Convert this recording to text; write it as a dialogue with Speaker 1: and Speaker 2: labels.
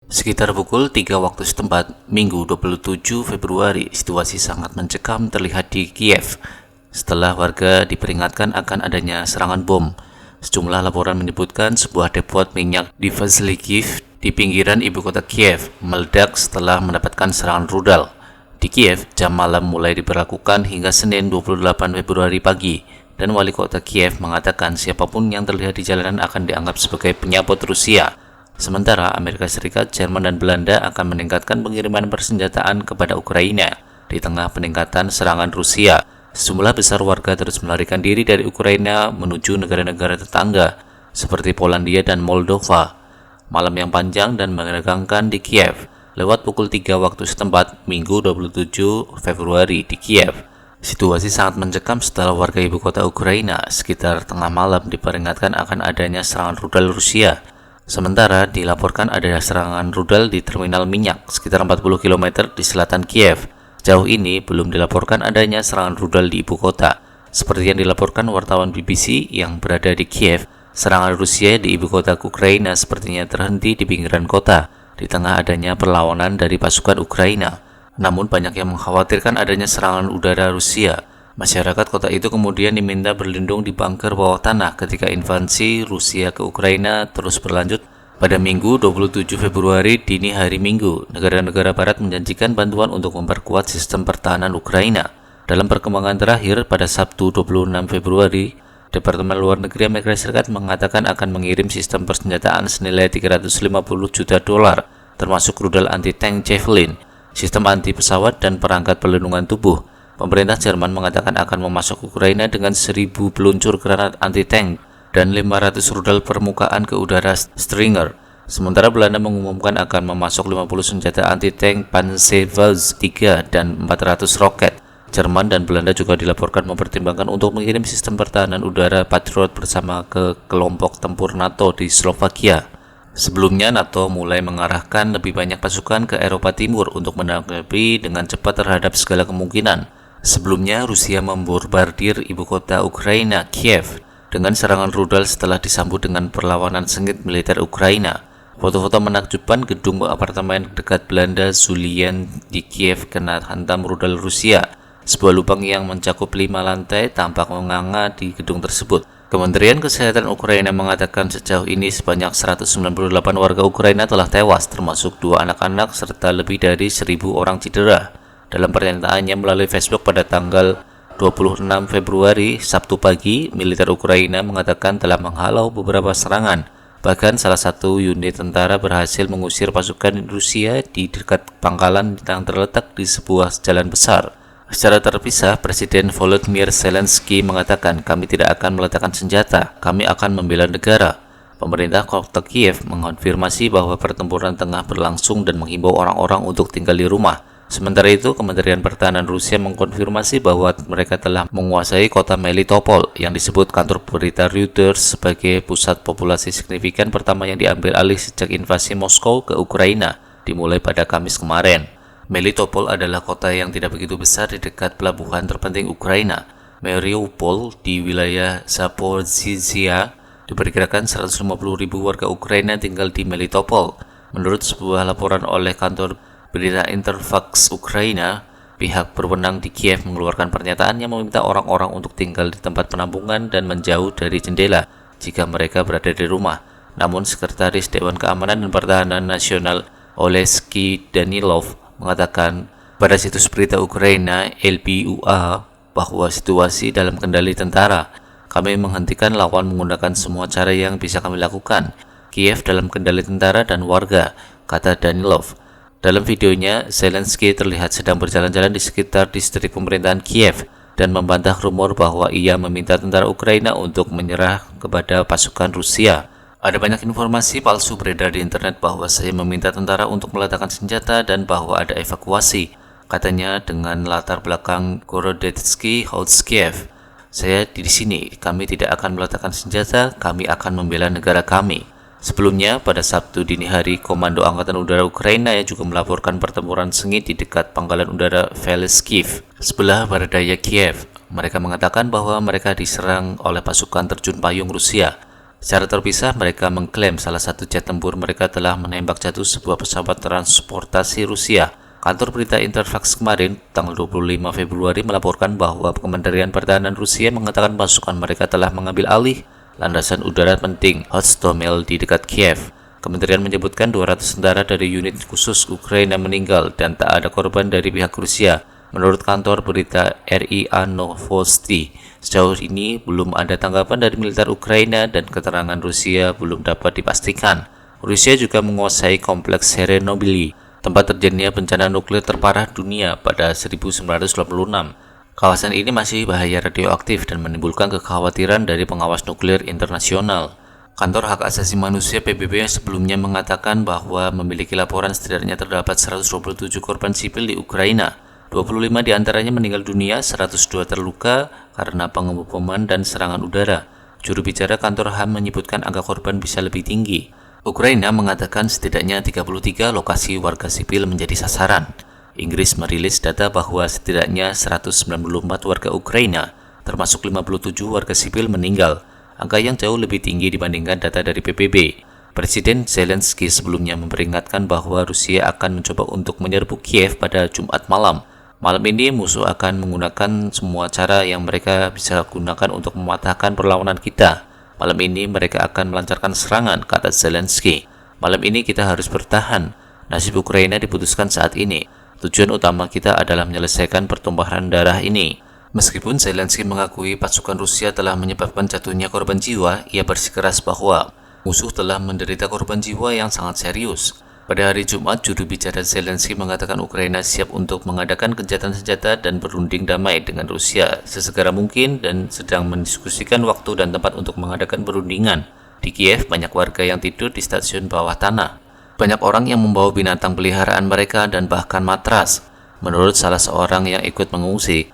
Speaker 1: Sekitar pukul 3 waktu setempat, Minggu 27 Februari, situasi sangat mencekam terlihat di Kiev setelah warga diperingatkan akan adanya serangan bom. Sejumlah laporan menyebutkan sebuah depot minyak di Vasilikiv di pinggiran ibu kota Kiev meledak setelah mendapatkan serangan rudal. Di Kiev, jam malam mulai diberlakukan hingga Senin 28 Februari pagi, dan wali kota Kiev mengatakan siapapun yang terlihat di jalanan akan dianggap sebagai penyabot Rusia. Sementara Amerika Serikat, Jerman, dan Belanda akan meningkatkan pengiriman persenjataan kepada Ukraina. Di tengah peningkatan serangan Rusia, sejumlah besar warga terus melarikan diri dari Ukraina menuju negara-negara tetangga, seperti Polandia dan Moldova. Malam yang panjang dan menegangkan di Kiev, lewat pukul 3 waktu setempat, Minggu 27 Februari di Kiev. Situasi sangat mencekam setelah warga ibu kota Ukraina sekitar tengah malam diperingatkan akan adanya serangan rudal Rusia. Sementara dilaporkan ada serangan rudal di terminal minyak sekitar 40 km di selatan Kiev. Jauh ini belum dilaporkan adanya serangan rudal di ibu kota. Seperti yang dilaporkan wartawan BBC yang berada di Kiev, serangan Rusia di ibu kota Ukraina sepertinya terhenti di pinggiran kota, di tengah adanya perlawanan dari pasukan Ukraina. Namun banyak yang mengkhawatirkan adanya serangan udara Rusia. Masyarakat kota itu kemudian diminta berlindung di bunker bawah tanah ketika invasi Rusia ke Ukraina terus berlanjut. Pada Minggu 27 Februari dini hari Minggu, negara-negara barat menjanjikan bantuan untuk memperkuat sistem pertahanan Ukraina. Dalam perkembangan terakhir, pada Sabtu 26 Februari, Departemen Luar Negeri Amerika Serikat mengatakan akan mengirim sistem persenjataan senilai 350 juta dolar, termasuk rudal anti-tank Javelin, sistem anti-pesawat, dan perangkat pelindungan tubuh. Pemerintah Jerman mengatakan akan memasok Ukraina dengan 1.000 peluncur granat anti-tank dan 500 rudal permukaan ke udara Stinger. Sementara Belanda mengumumkan akan memasok 50 senjata anti-tank Panzerfaust 3 dan 400 roket. Jerman dan Belanda juga dilaporkan mempertimbangkan untuk mengirim sistem pertahanan udara Patriot bersama ke kelompok tempur NATO di Slovakia. Sebelumnya, NATO mulai mengarahkan lebih banyak pasukan ke Eropa Timur untuk menanggapi dengan cepat terhadap segala kemungkinan. Sebelumnya, Rusia membombardir ibu kota Ukraina, Kiev, dengan serangan rudal setelah disambut dengan perlawanan sengit militer Ukraina. Foto-foto menakjubkan gedung apartemen dekat Belanda Zulien di Kiev kena hantam rudal Rusia. Sebuah lubang yang mencakup 5 lantai tampak menganga di gedung tersebut. Kementerian Kesehatan Ukraina mengatakan sejauh ini sebanyak 198 warga Ukraina telah tewas, termasuk 2 anak-anak serta lebih dari 1.000 orang cedera. Dalam pernyataannya melalui Facebook pada tanggal 26 Februari, Sabtu pagi, militer Ukraina mengatakan telah menghalau beberapa serangan. Bahkan salah satu unit tentara berhasil mengusir pasukan Rusia di dekat pangkalan yang terletak di sebuah jalan besar. Secara terpisah, Presiden Volodymyr Zelensky mengatakan, "Kami tidak akan meletakkan senjata, kami akan membela negara." Pemerintah kota Kiev mengonfirmasi bahwa pertempuran tengah berlangsung dan menghimbau orang-orang untuk tinggal di rumah. Sementara itu, Kementerian Pertahanan Rusia mengkonfirmasi bahwa mereka telah menguasai kota Melitopol yang disebut kantor berita Reuters sebagai pusat populasi signifikan pertama yang diambil alih sejak invasi Moskow ke Ukraina dimulai pada Kamis kemarin. Melitopol adalah kota yang tidak begitu besar di dekat pelabuhan terpenting Ukraina. Mariupol di wilayah Zaporizhzhia diperkirakan 150.000 warga Ukraina tinggal di Melitopol. Menurut sebuah laporan oleh kantor berita Interfax Ukraina, pihak berwenang di Kiev mengeluarkan pernyataan yang meminta orang-orang untuk tinggal di tempat penampungan dan menjauh dari jendela jika mereka berada di rumah. Namun, Sekretaris Dewan Keamanan dan Pertahanan Nasional Oleksiy Danilov mengatakan pada situs berita Ukraina LBUA bahwa situasi dalam kendali tentara. "Kami menghentikan lawan menggunakan semua cara yang bisa kami lakukan. Kiev dalam kendali tentara dan warga," kata Danilov. Dalam videonya, Zelensky terlihat sedang berjalan-jalan di sekitar distrik pemerintahan Kiev dan membantah rumor bahwa ia meminta tentara Ukraina untuk menyerah kepada pasukan Rusia. Ada banyak informasi palsu beredar di internet bahwa saya meminta tentara untuk meletakkan senjata dan bahwa ada evakuasi, katanya dengan latar belakang Gorodetsky House Kiev. "Saya di sini, kami tidak akan meletakkan senjata, kami akan membela negara kami." Sebelumnya, pada Sabtu dini hari, Komando Angkatan Udara Ukraina juga melaporkan pertempuran sengit di dekat pangkalan udara Velskiv, sebelah barat daya Kiev. Mereka mengatakan bahwa mereka diserang oleh pasukan terjun payung Rusia. Secara terpisah, mereka mengklaim salah satu jet tempur mereka telah menembak jatuh sebuah pesawat transportasi Rusia. Kantor berita Interfax kemarin, tanggal 25 Februari melaporkan bahwa Kementerian Pertahanan Rusia mengatakan pasukan mereka telah mengambil alih landasan udara penting Hostomel di dekat Kiev. Kementerian menyebutkan 200 tentara dari unit khusus Ukraina meninggal dan tak ada korban dari pihak Rusia. Menurut kantor berita RIA Novosti, sejauh ini belum ada tanggapan dari militer Ukraina dan keterangan Rusia belum dapat dipastikan. Rusia juga menguasai kompleks Chernobyl, tempat terjadinya bencana nuklir terparah dunia pada 1986. Kawasan ini masih bahaya radioaktif dan menimbulkan kekhawatiran dari pengawas nuklir internasional. Kantor Hak Asasi Manusia PBB sebelumnya mengatakan bahwa memiliki laporan setidaknya terdapat 127 korban sipil di Ukraina. 25 diantaranya meninggal dunia, 102 terluka karena pengeboman dan serangan udara. Juru bicara kantor HAM menyebutkan angka korban bisa lebih tinggi. Ukraina mengatakan setidaknya 33 lokasi warga sipil menjadi sasaran. Inggris merilis data bahwa setidaknya 194 warga Ukraina, termasuk 57 warga sipil meninggal, angka yang jauh lebih tinggi dibandingkan data dari PBB. Presiden Zelensky sebelumnya memperingatkan bahwa Rusia akan mencoba untuk menyerbu Kiev pada Jumat malam. Malam ini musuh akan menggunakan semua cara yang mereka bisa gunakan untuk mematahkan perlawanan kita. Malam ini mereka akan melancarkan serangan, kata Zelensky. Malam ini kita harus bertahan. Nasib Ukraina diputuskan saat ini. Tujuan utama kita adalah menyelesaikan pertumpahan darah ini. Meskipun Zelensky mengakui pasukan Rusia telah menyebabkan jatuhnya korban jiwa, ia bersikeras bahwa musuh telah menderita korban jiwa yang sangat serius. Pada hari Jumat, juru bicara Zelensky mengatakan Ukraina siap untuk mengadakan gencatan senjata dan berunding damai dengan Rusia sesegera mungkin dan sedang mendiskusikan waktu dan tempat untuk mengadakan perundingan. Di Kiev, banyak warga yang tidur di stasiun bawah tanah. Banyak orang yang membawa binatang peliharaan mereka dan bahkan matras. Menurut salah seorang yang ikut mengungsi,